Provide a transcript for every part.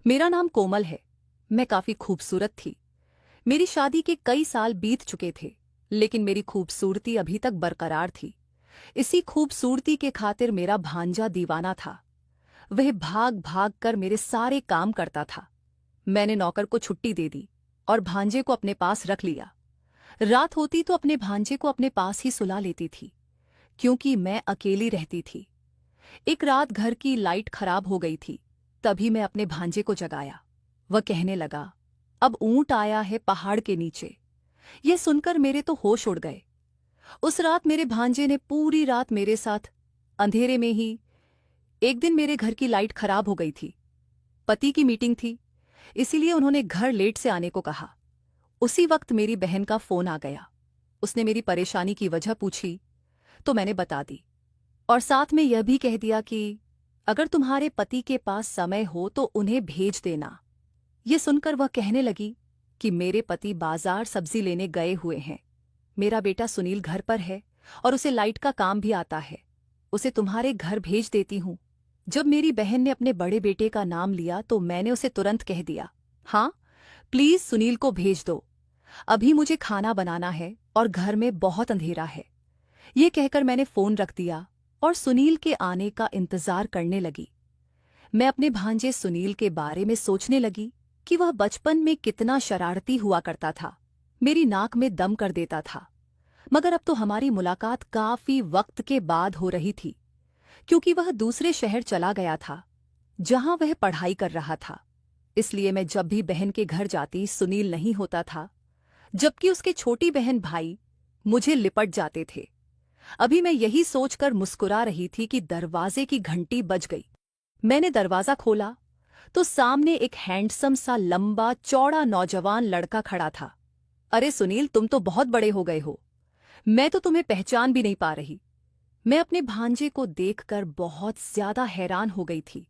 मेरा नाम कोमल है। मैं काफी खूबसूरत थी। मेरी शादी के कई साल बीत चुके थे, लेकिन मेरी खूबसूरती अभी तक बरकरार थी। इसी खूबसूरती के खातिर मेरा भांजा दीवाना था। वह भाग भाग कर मेरे सारे काम करता था। मैंने नौकर को छुट्टी दे दी और भांजे को अपने पास रख लिया। रात होती तो अपने भांजे को अपने पास ही सुला लेती थी, क्योंकि मैं अकेली रहती थी। एक रात घर की लाइट खराब हो गई थी। तभी मैं अपने भांजे को जगाया। वह कहने लगा, अब ऊंट आया है पहाड़ के नीचे। यह सुनकर मेरे तो होश उड़ गए। उस रात मेरे भांजे ने पूरी रात मेरे साथ अंधेरे में ही। एक दिन मेरे घर की लाइट खराब हो गई थी। पति की मीटिंग थी, इसीलिए उन्होंने घर लेट से आने को कहा। उसी वक्त मेरी बहन का फोन आ गया। उसने मेरी परेशानी की वजह पूछी तो मैंने बता दी, और साथ में यह भी कह दिया कि अगर तुम्हारे पति के पास समय हो तो उन्हें भेज देना। ये सुनकर वह कहने लगी कि मेरे पति बाजार सब्जी लेने गए हुए हैं। मेरा बेटा सुनील घर पर है और उसे लाइट का काम भी आता है। उसे तुम्हारे घर भेज देती हूँ। जब मेरी बहन ने अपने बड़े बेटे का नाम लिया तो मैंने उसे तुरंत कह दिया, हाँ प्लीज सुनील को भेज दो। अभी मुझे खाना बनाना है और घर में बहुत अंधेरा है। ये कहकर मैंने फोन रख दिया और सुनील के आने का इंतजार करने लगी। मैं अपने भांजे सुनील के बारे में सोचने लगी कि वह बचपन में कितना शरारती हुआ करता था। मेरी नाक में दम कर देता था। मगर अब तो हमारी मुलाकात काफी वक्त के बाद हो रही थी, क्योंकि वह दूसरे शहर चला गया था जहां वह पढ़ाई कर रहा था। इसलिए मैं जब भी बहन के घर जाती सुनील नहीं होता था, जबकि उसके छोटी बहन भाई मुझे लिपट जाते थे। अभी मैं यही सोचकर मुस्कुरा रही थी कि दरवाजे की घंटी बज गई। मैंने दरवाजा खोला तो सामने एक हैंडसम सा लंबा चौड़ा नौजवान लड़का खड़ा था। अरे सुनील, तुम तो बहुत बड़े हो गए हो। मैं तो तुम्हें पहचान भी नहीं पा रही। मैं अपने भांजे को देखकर बहुत ज्यादा हैरान हो गई थी।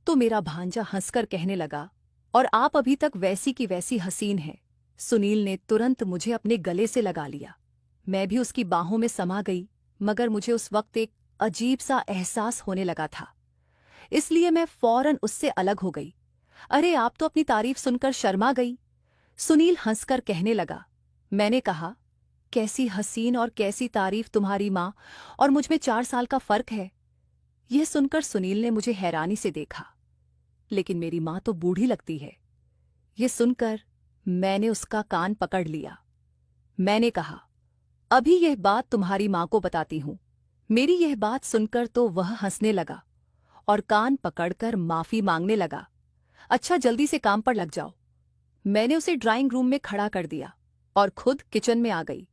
तो मेरा भांजा हंसकर कहने लगा, और आप अभी तक वैसी की वैसी हसीन हैं। सुनील ने तुरंत मुझे अपने गले से लगा लिया। मैं भी उसकी बाहों में समा गई, मगर मुझे उस वक्त एक अजीब सा एहसास होने लगा था। इसलिए मैं फौरन उससे अलग हो गई। अरे आप तो अपनी तारीफ सुनकर शर्मा गई। सुनील हंसकर कहने लगा। मैंने कहा, कैसी हसीन और कैसी तारीफ, तुम्हारी माँ और मुझ में 4 साल का फर्क है। यह सुनकर सुनील ने मुझे हैरानी से देखा। लेकिन मेरी माँ तो बूढ़ी लगती है। यह सुनकर मैंने उसका कान पकड़ लिया। मैंने कहा, अभी यह बात तुम्हारी माँ को बताती हूँ। मेरी यह बात सुनकर तो वह हंसने लगा और कान पकड़कर माफी मांगने लगा। अच्छा जल्दी से काम पर लग जाओ। मैंने उसे ड्राइंग रूम में खड़ा कर दिया और खुद किचन में आ गई।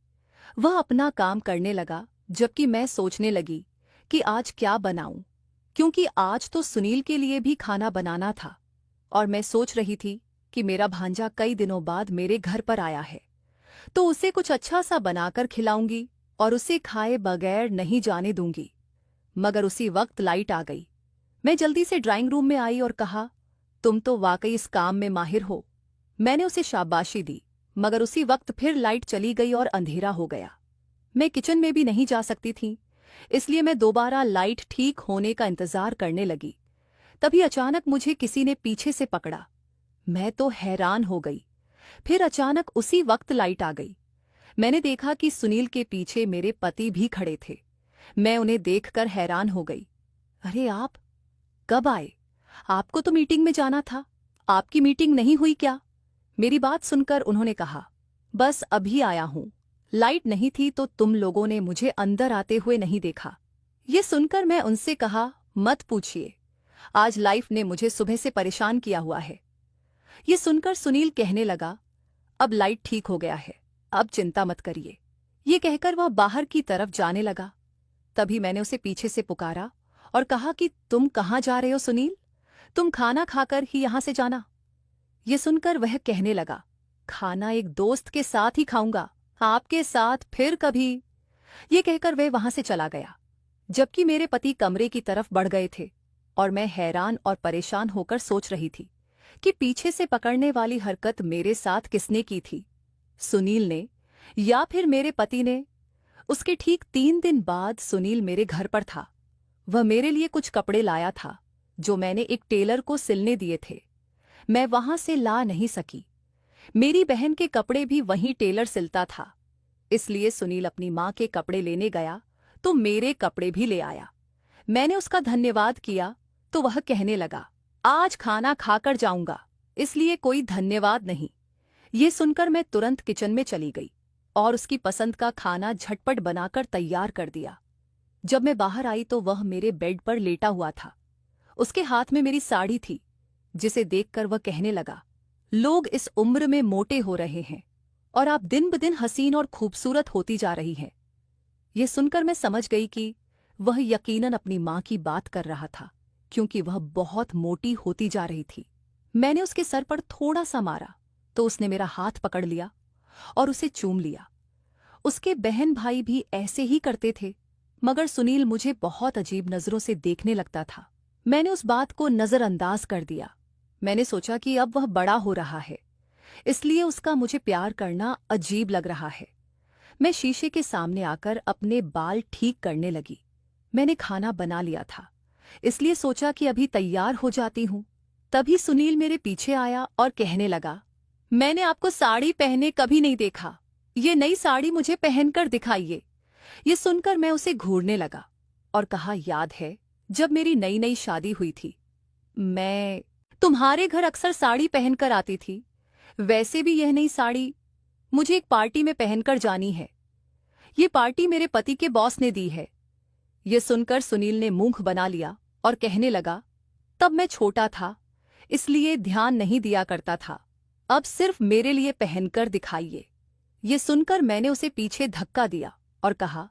वह अपना काम करने लगा, जबकि मैं सोचने लगी कि आज क्या बनाऊं, क्योंकि आज तो सुनील के लिए भी खाना बनाना था। और मैं सोच रही थी कि मेरा भांजा कई दिनों बाद मेरे घर पर आया है, तो उसे कुछ अच्छा सा बनाकर खिलाऊंगी और उसे खाए बगैर नहीं जाने दूंगी। मगर उसी वक्त लाइट आ गई। मैं जल्दी से ड्राइंग रूम में आई और कहा, तुम तो वाकई इस काम में माहिर हो। मैंने उसे शाबाशी दी, मगर उसी वक्त फिर लाइट चली गई और अंधेरा हो गया। मैं किचन में भी नहीं जा सकती थी, इसलिए मैं दोबारा लाइट ठीक होने का इंतजार करने लगी। तभी अचानक मुझे किसी ने पीछे से पकड़ा। मैं तो हैरान हो गई। फिर अचानक उसी वक्त लाइट आ गई। मैंने देखा कि सुनील के पीछे मेरे पति भी खड़े थे। मैं उन्हें देखकर हैरान हो गई। अरे आप कब आए? आपको तो मीटिंग में जाना था। आपकी मीटिंग नहीं हुई क्या? मेरी बात सुनकर उन्होंने कहा, बस अभी आया हूं। लाइट नहीं थी तो तुम लोगों ने मुझे अंदर आते हुए नहीं देखा। ये सुनकर मैं उनसे कहा, मत पूछिए, आज लाइफ ने मुझे सुबह से परेशान किया हुआ है। ये सुनकर सुनील कहने लगा, अब लाइट ठीक हो गया है, अब चिंता मत करिए। ये कहकर वह बाहर की तरफ जाने लगा। तभी मैंने उसे पीछे से पुकारा और कहा कि तुम कहाँ जा रहे हो सुनील? तुम खाना खाकर ही यहां से जाना। ये सुनकर वह कहने लगा, खाना एक दोस्त के साथ ही खाऊंगा, आपके साथ फिर कभी। ये कहकर वह वहां से चला गया, जबकि मेरे पति कमरे की तरफ बढ़ गए थे। और मैं हैरान और परेशान होकर सोच रही थी कि पीछे से पकड़ने वाली हरकत मेरे साथ किसने की थी, सुनील ने या फिर मेरे पति ने। उसके ठीक 3 दिन बाद सुनील मेरे घर पर था। वह मेरे लिए कुछ कपड़े लाया था जो मैंने एक टेलर को सिलने दिए थे। मैं वहां से ला नहीं सकी। मेरी बहन के कपड़े भी वहीं टेलर सिलता था, इसलिए सुनील अपनी माँ के कपड़े लेने गया तो मेरे कपड़े भी ले आया। मैंने उसका धन्यवाद किया तो वह कहने लगा, आज खाना खाकर जाऊंगा, इसलिए कोई धन्यवाद नहीं। ये सुनकर मैं तुरंत किचन में चली गई और उसकी पसंद का खाना झटपट बनाकर तैयार कर दिया। जब मैं बाहर आई तो वह मेरे बेड पर लेटा हुआ था। उसके हाथ में मेरी साड़ी थी, जिसे देखकर वह कहने लगा, लोग इस उम्र में मोटे हो रहे हैं और आप दिन ब दिन हसीन और खूबसूरत होती जा रही हैं। ये सुनकर मैं समझ गई कि वह यकीनन अपनी माँ की बात कर रहा था, क्योंकि वह बहुत मोटी होती जा रही थी। मैंने उसके सर पर थोड़ा सा मारा तो उसने मेरा हाथ पकड़ लिया और उसे चूम लिया। उसके बहन भाई भी ऐसे ही करते थे, मगर सुनील मुझे बहुत अजीब नजरों से देखने लगता था। मैंने उस बात को नजरअंदाज कर दिया। मैंने सोचा कि अब वह बड़ा हो रहा है, इसलिए उसका मुझे प्यार करना अजीब लग रहा है। मैं शीशे के सामने आकर अपने बाल ठीक करने लगी। मैंने खाना बना लिया था, इसलिए सोचा कि अभी तैयार हो जाती हूँ। तभी सुनील मेरे पीछे आया और कहने लगा, मैंने आपको साड़ी पहने कभी नहीं देखा, ये नई साड़ी मुझे पहनकर दिखाइए। ये सुनकर मैं उसे घूरने लगा और कहा, याद है जब मेरी नई नई शादी हुई थी, मैं तुम्हारे घर अक्सर साड़ी पहनकर आती थी। वैसे भी यह नई साड़ी मुझे एक पार्टी में पहनकर जानी है। ये पार्टी मेरे पति के बॉस ने दी है। ये सुनकर सुनील ने मुंह बना लिया और कहने लगा, तब मैं छोटा था, इसलिए ध्यान नहीं दिया करता था, अब सिर्फ मेरे लिए पहनकर दिखाइए। ये सुनकर मैंने उसे पीछे धक्का दिया और कहा,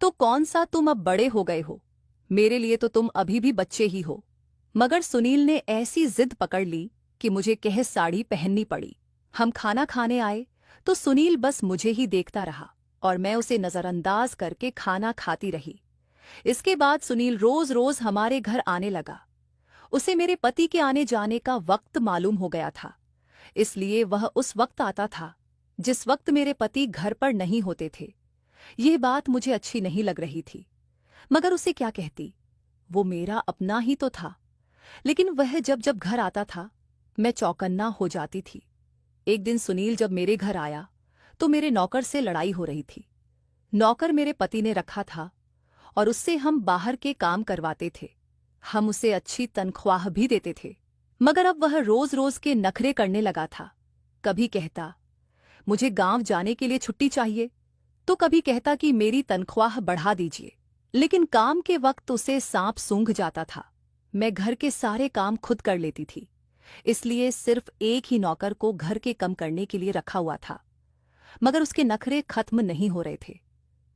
तो कौन सा तुम अब बड़े हो गए हो, मेरे लिए तो तुम अभी भी बच्चे ही हो। मगर सुनील ने ऐसी जिद पकड़ ली कि मुझे कह साड़ी पहननी पड़ी। हम खाना खाने आए तो सुनील बस मुझे ही देखता रहा और मैं उसे नजरअंदाज करके खाना खाती रही। इसके बाद सुनील रोज रोज हमारे घर आने लगा। उसे मेरे पति के आने जाने का वक्त मालूम हो गया था, इसलिए वह उस वक्त आता था जिस वक्त मेरे पति घर पर नहीं होते थे। यह बात मुझे अच्छी नहीं लग रही थी, मगर उसे क्या कहती, वो मेरा अपना ही तो था। लेकिन वह जब जब घर आता था मैं चौकन्ना हो जाती थी। एक दिन सुनील जब मेरे घर आया तो मेरे नौकर से लड़ाई हो रही थी। नौकर मेरे पति ने रखा था और उससे हम बाहर के काम करवाते थे। हम उसे अच्छी तनख्वाह भी देते थे, मगर अब वह रोज रोज के नखरे करने लगा था। कभी कहता मुझे गांव जाने के लिए छुट्टी चाहिए, तो कभी कहता कि मेरी तनख्वाह बढ़ा दीजिए। लेकिन काम के वक्त उसे सांप सूंघ जाता था। मैं घर के सारे काम खुद कर लेती थी, इसलिए सिर्फ एक ही नौकर को घर के कम करने के लिए रखा हुआ था, मगर उसके नखरे खत्म नहीं हो रहे थे।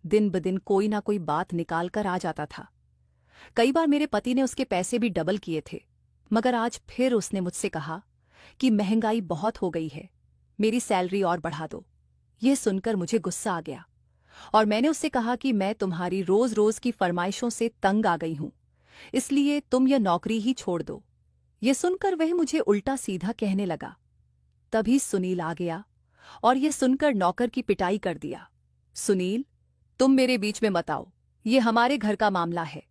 दिन ब दिन कोई ना कोई बात निकाल कर आ जाता था। कई बार मेरे पति ने उसके पैसे भी डबल किए थे, मगर आज फिर उसने मुझसे कहा कि महंगाई बहुत हो गई है, मेरी सैलरी और बढ़ा दो। यह सुनकर मुझे गुस्सा आ गया और मैंने उससे कहा कि मैं तुम्हारी रोज रोज की फरमाइशों से तंग आ गई हूं, इसलिए तुम यह नौकरी ही छोड़ दो। यह सुनकर वह मुझे उल्टा सीधा कहने लगा। तभी सुनील आ गया और यह सुनकर नौकर की पिटाई कर दिया। सुनील, तुम मेरे बीच में मत आओ, ये हमारे घर का मामला है।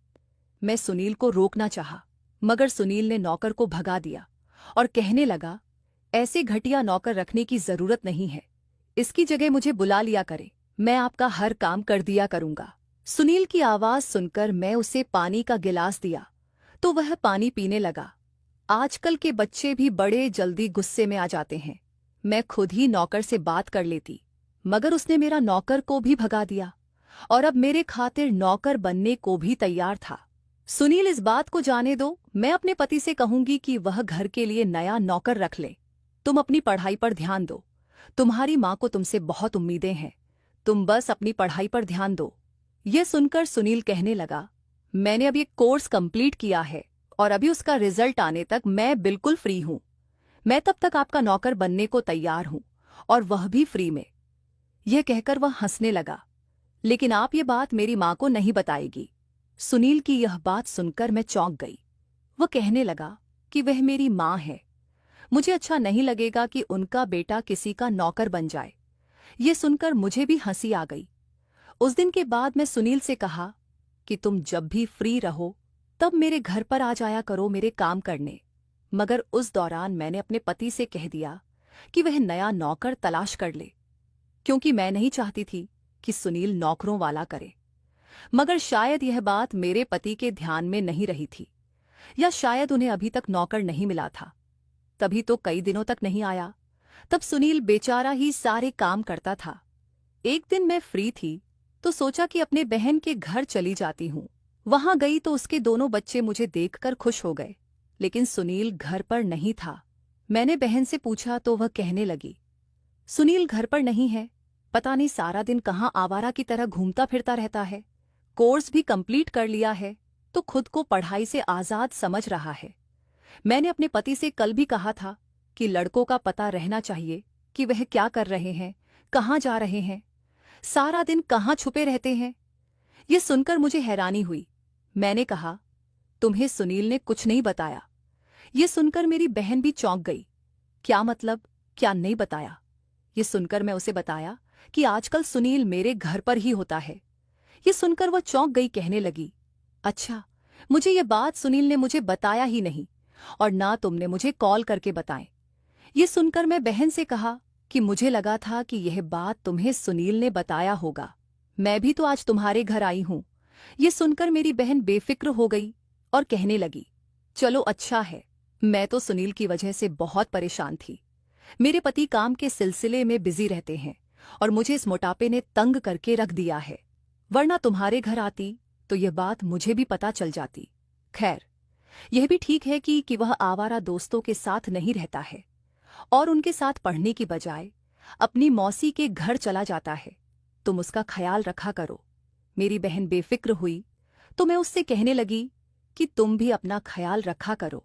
मैं सुनील को रोकना चाहा, मगर सुनील ने नौकर को भगा दिया और कहने लगा, ऐसे घटिया नौकर रखने की जरूरत नहीं है, इसकी जगह मुझे बुला लिया करे, मैं आपका हर काम कर दिया करूंगा। सुनील की आवाज सुनकर मैं उसे पानी का गिलास दिया तो वह पानी पीने लगा। आजकल के बच्चे भी बड़े जल्दी गुस्से में आ जाते हैं। मैं खुद ही नौकर से बात कर लेती, मगर उसने मेरा नौकर को भी भगा दिया और अब मेरे खातिर नौकर बनने को भी तैयार था। सुनील, इस बात को जाने दो, मैं अपने पति से कहूंगी कि वह घर के लिए नया नौकर रख ले। तुम अपनी पढ़ाई पर ध्यान दो, तुम्हारी माँ को तुमसे बहुत उम्मीदें हैं, तुम बस अपनी पढ़ाई पर ध्यान दो। यह सुनकर सुनील कहने लगा, मैंने अभी एक कोर्स कंप्लीट किया है और अभी उसका रिजल्ट आने तक मैं बिल्कुल फ्री हूं। मैं तब तक आपका नौकर बनने को तैयार हूं, और वह भी फ्री में। यह कहकर वह हंसने लगा, लेकिन आप ये बात मेरी माँ को नहीं बताएगी। सुनील की यह बात सुनकर मैं चौंक गई। वह कहने लगा कि वह मेरी माँ है, मुझे अच्छा नहीं लगेगा कि उनका बेटा किसी का नौकर बन जाए। ये सुनकर मुझे भी हंसी आ गई। उस दिन के बाद मैं सुनील से कहा कि तुम जब भी फ्री रहो तब मेरे घर पर आ जाया करो मेरे काम करने, मगर उस दौरान मैंने अपने पति से कह दिया कि वह नया नौकर तलाश कर ले, क्योंकि मैं नहीं चाहती थी कि सुनील नौकरों वाला करे। मगर शायद यह बात मेरे पति के ध्यान में नहीं रही थी, या शायद उन्हें अभी तक नौकर नहीं मिला था, तभी तो कई दिनों तक नहीं आया। तब सुनील बेचारा ही सारे काम करता था। एक दिन मैं फ्री थी तो सोचा कि अपने बहन के घर चली जाती हूँ। वहां गई तो उसके दोनों बच्चे मुझे देखकर खुश हो गए, लेकिन सुनील घर पर नहीं था। मैंने बहन से पूछा तो वह कहने लगी, सुनील घर पर नहीं है, पता नहीं सारा दिन कहाँ आवारा की तरह घूमता फिरता रहता है। कोर्स भी कंप्लीट कर लिया है तो खुद को पढ़ाई से आजाद समझ रहा है। मैंने अपने पति से कल भी कहा था कि लड़कों का पता रहना चाहिए कि वह क्या कर रहे हैं, कहाँ जा रहे हैं, सारा दिन कहाँ छुपे रहते हैं। ये सुनकर मुझे हैरानी हुई। मैंने कहा, तुम्हें सुनील ने कुछ नहीं बताया? ये सुनकर मेरी बहन भी चौंक गई। क्या मतलब, क्या नहीं बताया? ये सुनकर मैं उसे बताया कि आजकल सुनील मेरे घर पर ही होता है। ये सुनकर वह चौंक गई, कहने लगी, अच्छा, मुझे ये बात सुनील ने मुझे बताया ही नहीं, और ना तुमने मुझे कॉल करके बताएं। ये सुनकर मैं बहन से कहा कि मुझे लगा था कि यह बात तुम्हें सुनील ने बताया होगा, मैं भी तो आज तुम्हारे घर आई हूं। ये सुनकर मेरी बहन बेफिक्र हो गई और कहने लगी, चलो अच्छा है, मैं तो सुनील की वजह से बहुत परेशान थी। मेरे पति काम के सिलसिले में बिजी रहते हैं और मुझे इस मोटापे ने तंग करके रख दिया है, वरना तुम्हारे घर आती तो यह बात मुझे भी पता चल जाती। खैर, यह भी ठीक है कि वह आवारा दोस्तों के साथ नहीं रहता है और उनके साथ पढ़ने की बजाय अपनी मौसी के घर चला जाता है। तुम उसका ख्याल रखा करो। मेरी बहन बेफिक्र हुई तो मैं उससे कहने लगी कि तुम भी अपना ख्याल रखा करो,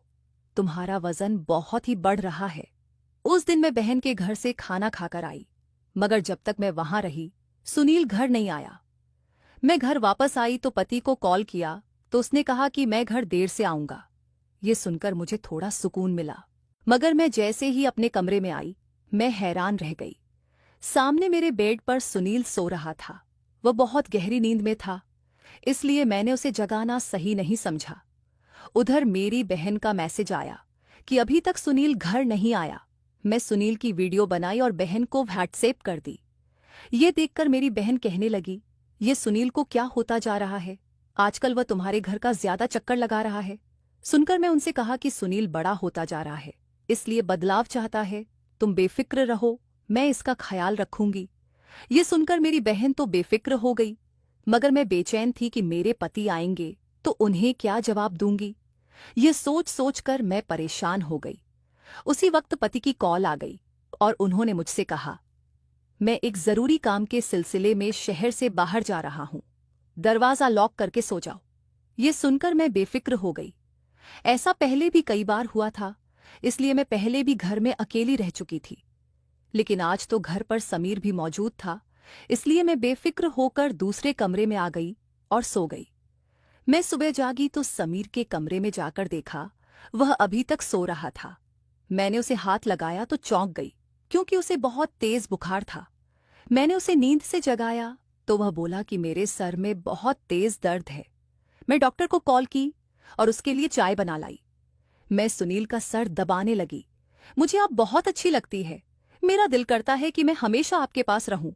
तुम्हारा वजन बहुत ही बढ़ रहा है। उस दिन मैं बहन के घर से खाना खाकर आई, मगर जब तक मैं वहां रही सुनील घर नहीं आया। मैं घर वापस आई तो पति को कॉल किया तो उसने कहा कि मैं घर देर से आऊंगा। ये सुनकर मुझे थोड़ा सुकून मिला, मगर मैं जैसे ही अपने कमरे में आई मैं हैरान रह गई। सामने मेरे बेड पर सुनील सो रहा था। वह बहुत गहरी नींद में था, इसलिए मैंने उसे जगाना सही नहीं समझा। उधर मेरी बहन का मैसेज आया कि अभी तक सुनील घर नहीं आया। मैं सुनील की वीडियो बनाई और बहन को व्हाट्सएप कर दी। ये देखकर मेरी बहन कहने लगी, ये सुनील को क्या होता जा रहा है, आजकल वह तुम्हारे घर का ज्यादा चक्कर लगा रहा है। सुनकर मैं उनसे कहा कि सुनील बड़ा होता जा रहा है, इसलिए बदलाव चाहता है, तुम बेफिक्र रहो, मैं इसका ख्याल रखूंगी। ये सुनकर मेरी बहन तो बेफिक्र हो गई, मगर मैं बेचैन थी कि मेरे पति आएंगे तो उन्हें क्या जवाब दूंगी। ये सोच सोचकर मैं परेशान हो गई। उसी वक्त पति की कॉल आ गई और उन्होंने मुझसे कहा, मैं एक जरूरी काम के सिलसिले में शहर से बाहर जा रहा हूं, दरवाजा लॉक करके सो जाओ। ये सुनकर मैं बेफिक्र हो गई। ऐसा पहले भी कई बार हुआ था, इसलिए मैं पहले भी घर में अकेली रह चुकी थी, लेकिन आज तो घर पर समीर भी मौजूद था, इसलिए मैं बेफिक्र होकर दूसरे कमरे में आ गई और सो गई। मैं सुबह जागी तो समीर के कमरे में जाकर देखा वह अभी तक सो रहा था। मैंने उसे हाथ लगाया तो चौंक गई, क्योंकि उसे बहुत तेज बुखार था। मैंने उसे नींद से जगाया तो वह बोला कि मेरे सर में बहुत तेज दर्द है। मैं डॉक्टर को कॉल की और उसके लिए चाय बना लाई। मैं सुनील का सर दबाने लगी। मुझे आप बहुत अच्छी लगती है, मेरा दिल करता है कि मैं हमेशा आपके पास रहूं।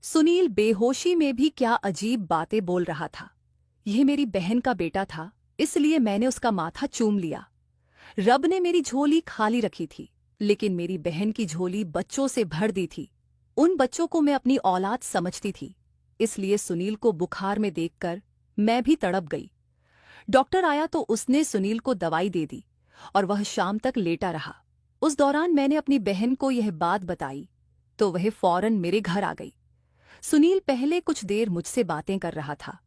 सुनील बेहोशी में भी क्या अजीब बातें बोल रहा था। यह मेरी बहन का बेटा था, इसलिए मैंने उसका माथा चूम लिया। रब ने मेरी झोली खाली रखी थी, लेकिन मेरी बहन की झोली बच्चों से भर दी थी। उन बच्चों को मैं अपनी औलाद समझती थी, इसलिए सुनील को बुखार में देखकर मैं भी तड़प गई। डॉक्टर आया तो उसने सुनील को दवाई दे दी और वह शाम तक लेटा रहा। उस दौरान मैंने अपनी बहन को यह बात बताई तो वह फौरन मेरे घर आ गई। सुनील पहले कुछ देर मुझसे बातें कर रहा था,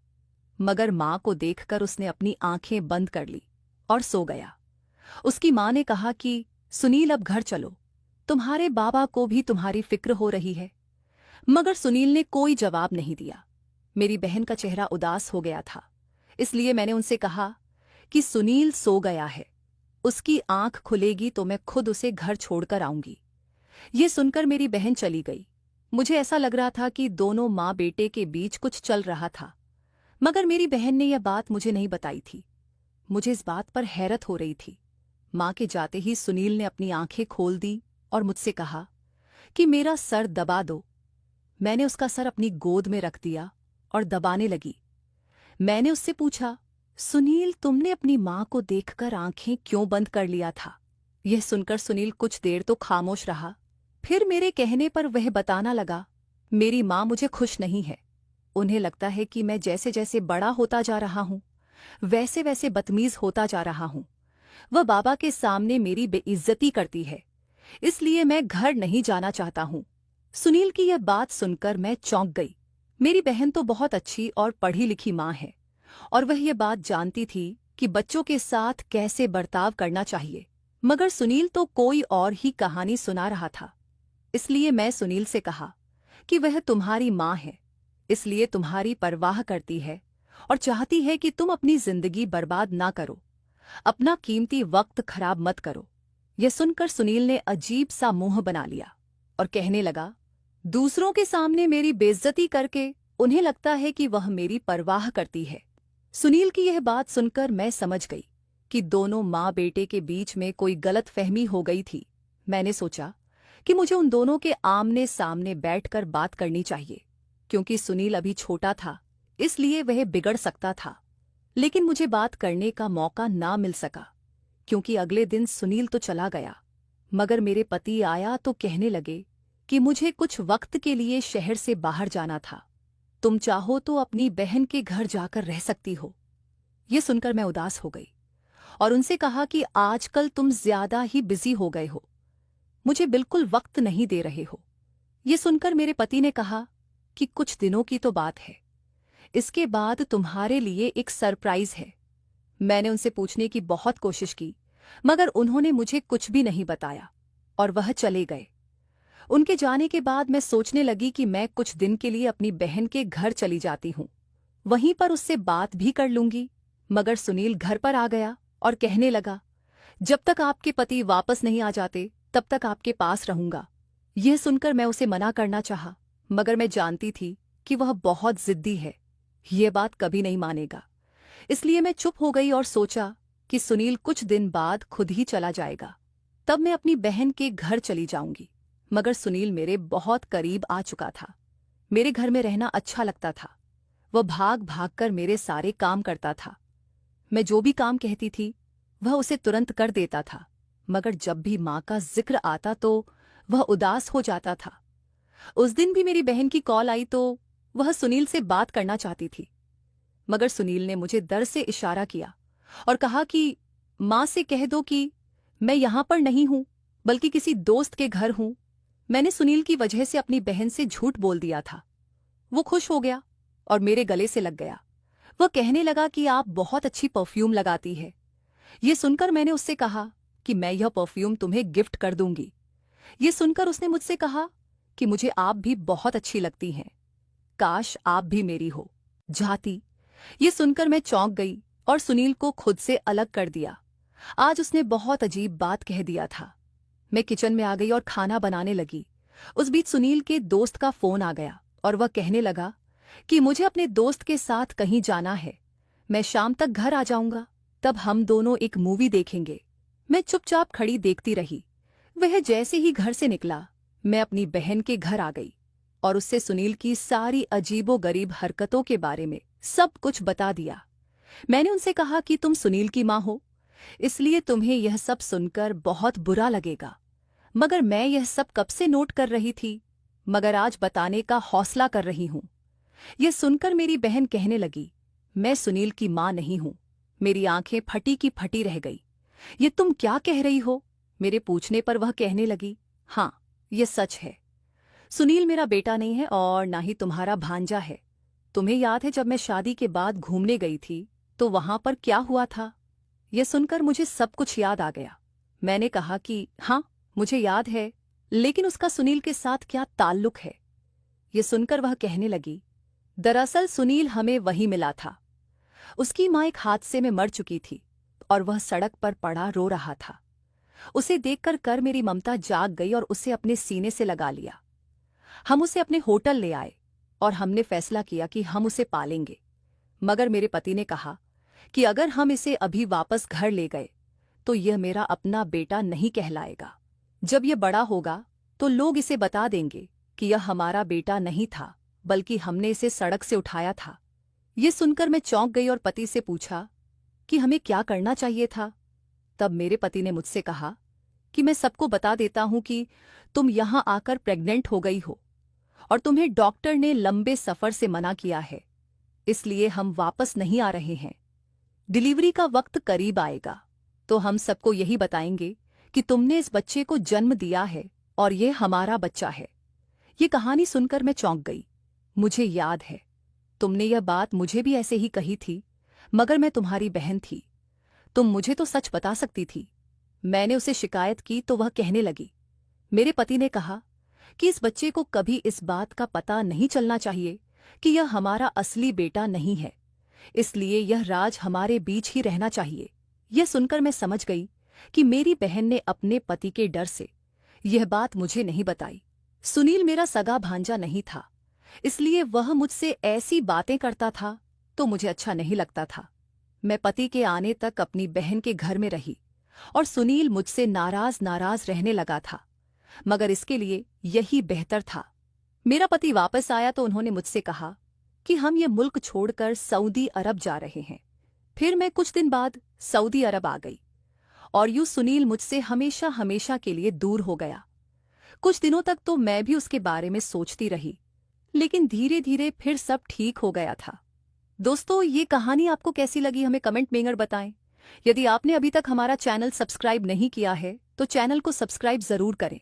मगर मां को देखकर उसने अपनी आंखें बंद कर ली और सो गया। उसकी मां ने कहा कि सुनील अब घर चलो, तुम्हारे बाबा को भी तुम्हारी फिक्र हो रही है। मगर सुनील ने कोई जवाब नहीं दिया। मेरी बहन का चेहरा उदास हो गया था, इसलिए मैंने उनसे कहा कि सुनील सो गया है, उसकी आंख खुलेगी तो मैं खुद उसे घर छोड़कर आऊंगी। ये सुनकर मेरी बहन चली गई। मुझे ऐसा लग रहा था कि दोनों माँ बेटे के बीच कुछ चल रहा था, मगर मेरी बहन ने यह बात मुझे नहीं बताई थी। मुझे इस बात पर हैरत हो रही थी, माँ के जाते ही सुनील ने अपनी आंखें खोल दी और मुझसे कहा कि मेरा सर दबा दो। मैंने उसका सर अपनी गोद में रख दिया और दबाने लगी। मैंने उससे पूछा, सुनील, तुमने अपनी माँ को देखकर आंखें क्यों बंद कर लिया था? यह सुनकर सुनील कुछ देर तो खामोश रहा। फिर मेरे कहने पर वह बताना लगा, मेरी माँ मुझे खुश नहीं है। उन्हें लगता है कि मैं जैसे जैसे बड़ा होता जा रहा हूँ वैसे वैसे बदतमीज होता जा रहा हूँ। वह बाबा के सामने मेरी बेइज्जती करती है, इसलिए मैं घर नहीं जाना चाहता हूँ। सुनील की यह बात सुनकर मैं चौंक गई। मेरी बहन तो बहुत अच्छी और पढ़ी लिखी माँ है और वह यह बात जानती थी कि बच्चों के साथ कैसे बर्ताव करना चाहिए, मगर सुनील तो कोई और ही कहानी सुना रहा था। इसलिए मैं सुनील से कहा कि वह तुम्हारी माँ है, इसलिए तुम्हारी परवाह करती है और चाहती है कि तुम अपनी जिंदगी बर्बाद ना करो, अपना कीमती वक्त खराब मत करो। यह सुनकर सुनील ने अजीब सा मुंह बना लिया और कहने लगा, दूसरों के सामने मेरी बेइज्जती करके उन्हें लगता है कि वह मेरी परवाह करती है। सुनील की यह बात सुनकर मैं समझ गई कि दोनों माँ बेटे के बीच में कोई गलतफहमी हो गई थी। मैंने सोचा कि मुझे उन दोनों के आमने सामने बैठकर बात करनी चाहिए, क्योंकि सुनील अभी छोटा था, इसलिए वह बिगड़ सकता था। लेकिन मुझे बात करने का मौका ना मिल सका, क्योंकि अगले दिन सुनील तो चला गया, मगर मेरे पति आया तो कहने लगे कि मुझे कुछ वक्त के लिए शहर से बाहर जाना था। तुम चाहो तो अपनी बहन के घर जाकर रह सकती हो। ये सुनकर मैं उदास हो गई और उनसे कहा कि आजकल तुम ज्यादा ही बिजी हो गए हो, मुझे बिल्कुल वक्त नहीं दे रहे हो। ये सुनकर मेरे पति ने कहा कि कुछ दिनों की तो बात है, इसके बाद तुम्हारे लिए एक सरप्राइज है। मैंने उनसे पूछने की बहुत कोशिश की, मगर उन्होंने मुझे कुछ भी नहीं बताया और वह चले गए। उनके जाने के बाद मैं सोचने लगी कि मैं कुछ दिन के लिए अपनी बहन के घर चली जाती हूँ, वहीं पर उससे बात भी कर लूंगी। मगर सुनील घर पर आ गया और कहने लगा, जब तक आपके पति वापस नहीं आ जाते तब तक आपके पास रहूंगा। यह सुनकर मैं उसे मना करना चाहा, मगर मैं जानती थी कि वह बहुत जिद्दी है, यह बात कभी नहीं मानेगा। इसलिए मैं चुप हो गई और सोचा कि सुनील कुछ दिन बाद खुद ही चला जाएगा, तब मैं अपनी बहन के घर चली जाऊंगी। मगर सुनील मेरे बहुत करीब आ चुका था। मेरे घर में रहना अच्छा लगता था। वह भाग भाग कर मेरे सारे काम करता था। मैं जो भी काम कहती थी वह उसे तुरंत कर देता था, मगर जब भी माँ का जिक्र आता तो वह उदास हो जाता था। उस दिन भी मेरी बहन की कॉल आई तो वह सुनील से बात करना चाहती थी, मगर सुनील ने मुझे डर से इशारा किया और कहा कि माँ से कह दो कि मैं यहाँ पर नहीं हूँ, बल्कि किसी दोस्त के घर हूँ। मैंने सुनील की वजह से अपनी बहन से झूठ बोल दिया था। वो खुश हो गया और मेरे गले से लग गया। वह कहने लगा कि आप बहुत अच्छी परफ्यूम लगाती है। ये सुनकर मैंने उससे कहा कि मैं यह परफ्यूम तुम्हें गिफ्ट कर दूंगी। ये सुनकर उसने मुझसे कहा कि मुझे आप भी बहुत अच्छी लगती हैं, काश आप भी मेरी हो जाती। ये सुनकर मैं चौंक गई और सुनील को खुद से अलग कर दिया। आज उसने बहुत अजीब बात कह दिया था। मैं किचन में आ गई और खाना बनाने लगी। उस बीच सुनील के दोस्त का फोन आ गया और वह कहने लगा कि मुझे अपने दोस्त के साथ कहीं जाना है, मैं शाम तक घर आ जाऊंगा, तब हम दोनों एक मूवी देखेंगे। मैं चुपचाप खड़ी देखती रही। वह जैसे ही घर से निकला, मैं अपनी बहन के घर आ गई और उससे सुनील की सारी अजीबोगरीब हरकतों के बारे में सब कुछ बता दिया। मैंने उनसे कहा कि तुम सुनील की माँ हो, इसलिए तुम्हें यह सब सुनकर बहुत बुरा लगेगा, मगर मैं यह सब कब से नोट कर रही थी, मगर आज बताने का हौसला कर रही हूं। यह सुनकर मेरी बहन कहने लगी, मैं सुनील की माँ नहीं हूं। मेरी आंखें फटी की फटी रह गई। ये तुम क्या कह रही हो? मेरे पूछने पर वह कहने लगी, हाँ, यह सच है। सुनील मेरा बेटा नहीं है और ना ही तुम्हारा भांजा है। तुम्हें याद है जब मैं शादी के बाद घूमने गई थी तो वहां पर क्या हुआ था? यह सुनकर मुझे सब कुछ याद आ गया। मैंने कहा कि हाँ, मुझे याद है, लेकिन उसका सुनील के साथ क्या ताल्लुक है? ये सुनकर वह कहने लगी, दरअसल सुनील हमें वहीं मिला था। उसकी माँ एक हादसे में मर चुकी थी और वह सड़क पर पड़ा रो रहा था। उसे देखकर कर मेरी ममता जाग गई और उसे अपने सीने से लगा लिया। हम उसे अपने होटल ले आए और हमने फैसला किया कि हम उसे पालेंगे। मगर मेरे पति ने कहा कि अगर हम इसे अभी वापस घर ले गए तो यह मेरा अपना बेटा नहीं कहलाएगा। जब यह बड़ा होगा तो लोग इसे बता देंगे कि यह हमारा बेटा नहीं था, बल्कि हमने इसे सड़क से उठाया था। ये सुनकर मैं चौंक गई और पति से पूछा कि हमें क्या करना चाहिए था। तब मेरे पति ने मुझसे कहा कि मैं सबको बता देता हूं कि तुम यहां आकर प्रेग्नेंट हो गई हो और तुम्हें डॉक्टर ने लंबे सफर से मना किया है, इसलिए हम वापस नहीं आ रहे हैं। डिलीवरी का वक्त करीब आएगा तो हम सबको यही बताएंगे कि तुमने इस बच्चे को जन्म दिया है और ये हमारा बच्चा है। ये कहानी सुनकर मैं चौंक गई। मुझे याद है, तुमने यह बात मुझे भी ऐसे ही कही थी, मगर मैं तुम्हारी बहन थी। तुम मुझे तो सच बता सकती थी। मैंने उसे शिकायत की तो वह कहने लगी। मेरे पति ने कहा कि इस बच्चे को कभी इस बात का पता नहीं चलना चाहिए कि यह हमारा असली बेटा नहीं है, इसलिए यह राज हमारे बीच ही रहना चाहिए। यह सुनकर मैं समझ गई कि मेरी बहन ने अपने पति के डर से यह बात मुझे नहीं बताई। सुनील मेरा सगा भांजा नहीं था, इसलिए वह मुझसे ऐसी बातें करता था तो मुझे अच्छा नहीं लगता था। मैं पति के आने तक अपनी बहन के घर में रही और सुनील मुझसे नाराज नाराज रहने लगा था, मगर इसके लिए यही बेहतर था। मेरा पति वापस आया तो उन्होंने मुझसे कहा कि हम ये मुल्क छोड़कर सऊदी अरब जा रहे हैं। फिर मैं कुछ दिन बाद सऊदी अरब आ गई और यूं सुनील मुझसे हमेशा हमेशा के लिए दूर हो गया। कुछ दिनों तक तो मैं भी उसके बारे में सोचती रही, लेकिन धीरे धीरे फिर सब ठीक हो गया था। दोस्तों, ये कहानी आपको कैसी लगी हमें कमेंट में बताएं। यदि आपने अभी तक हमारा चैनल सब्सक्राइब नहीं किया है तो चैनल को सब्सक्राइब जरूर करें।